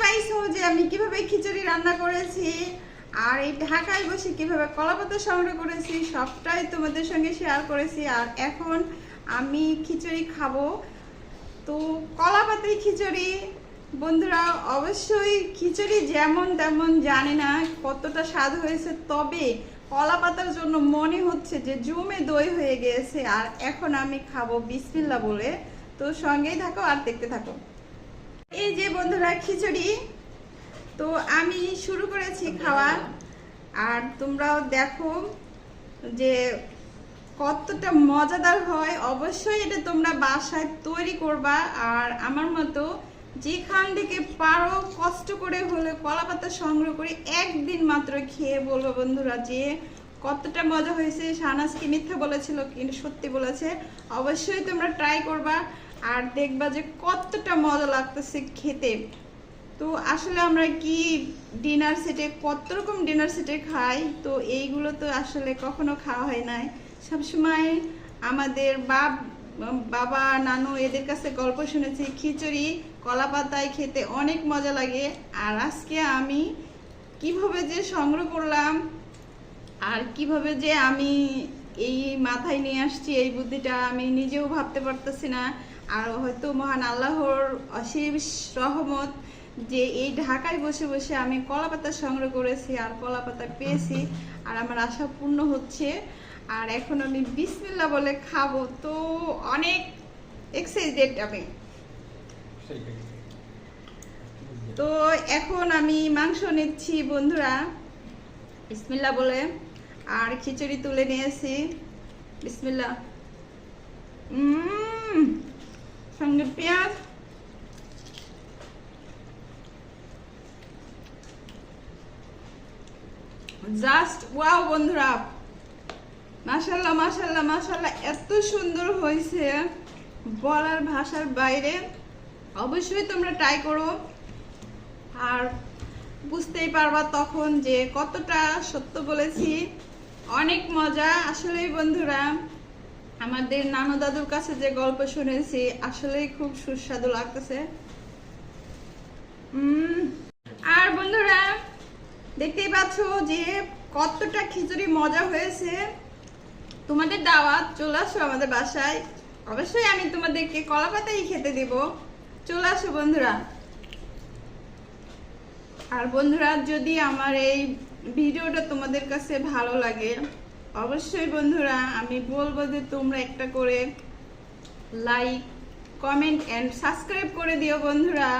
দেখাইছো যে আমি কিভাবে খিচুড়ি রান্না করেছি আর এই ঢাকায় বসে কিভাবে কলাপাতা সংগ্রহ করেছি সবটাই তোমাদের সঙ্গে শেয়ার করেছি। আর এখন আমি খিচুড়ি খাবো। তো কলাপাতাই খিচুড়ি বন্ধুরা, অবশ্যই খিচুড়ি যেমন তেমন জানি না কতটা স্বাদ হয়েছে, তবে কলাপাতার জন্য মনে হচ্ছে যে জমে দই হয়ে গিয়েছে। আর এখন আমি খাবো বিসমিল্লাহ বলে। তো সঙ্গেই থাকো আর দেখতে থাকো। এই যে বন্ধুরা খিচুড়ি তো আমি শুরু করেছি খাওয়া, আর তোমরাও দেখো যে কতটা মজাদার হয়। অবশ্যই এটা তোমরা বাসায় তৈরি করবা, আর আমার মতো যেখান থেকে পারো কষ্ট করে হলে কলাপাতা সংগ্রহ করে একদিন মাত্র খেয়ে বলবো বন্ধুরা যে কতটা মজা হয়েছে। শাহনাজ কি মিথ্যা বলেছিল কিন্তু সত্যি বলেছে। অবশ্যই তোমরা ট্রাই করবা আর দেখবা যে কতটা মজা লাগতেছে খেতে। তো আসলে আমরা কি ডিনার সেটে কত রকম ডিনার সেটে খাই, তো এইগুলো তো আসলে কখনো খাওয়া হয় নাই। সবসময় আমাদের বাবা নানু এদের কাছে গল্প শুনেছি খিচুড়ি কলা পাতায় খেতে অনেক মজা লাগে। আর আজকে আমি কিভাবে যে সংগ্রহ করলাম আর কিভাবে যে আমি এই মাথায় নিয়ে আসছি এই বুদ্ধিটা আমি নিজেও ভাবতে পারতেছি না। আর হয়তো মহান আল্লাহর অশেষ রহমত যে এই ঢাকায় বসে বসে আমি কলাপাতা সংগ্রহ করেছি আর কলাপাতা পেয়েছি, আর আমার আশা পূর্ণ হচ্ছে। আর এখন আমি বিসমিল্লাহ বলে খাবো, তো অনেক এক্সাইটেড আমি। তো এখন আমি মাংস নিচ্ছি বন্ধুরা বিসমিল্লাহ বলে, আর খিচুড়ি তুলে নিয়েছি বিসমিল্লাহ। সঙ্গে পেঁয়াজ, জাস্ট ওয়াও বন্ধুরা, মাশাআল্লাহ মাশাআল্লাহ মাশাআল্লাহ, এত সুন্দর হয়েছে বলার ভাষার বাইরে। অবশ্যই তোমরা ট্রাই করো আর বুঝতেই পারবা তখন যে কতটা সত্য বলেছি। অনেক মজা আসলেই বন্ধুরা, আমাদের নানু দাদুর কাছে যে গল্প শুনেছি আসলেই খুব সুস্বাদু লাগতেছে। আর বন্ধুরা দেখতেই পাচ্ছ যে কতটা খিচুড়ি মজা হয়েছে। তোমাদের দাওয়াত, চলে আসো আমাদের বাসায়। অবশ্যই আমি তোমাদেরকে কলাপাতাই খেতে দেব, চলে আসো বন্ধুরা। আর বন্ধুরা যদি আমার এই ভিডিওটা তোমাদের কাছে ভালো লাগে অবশ্যই বন্ধুরা আমি বলবো যে তোমরা একটা করে লাইক, কমেন্ট এন্ড সাবস্ক্রাইব করে দিও বন্ধুরা।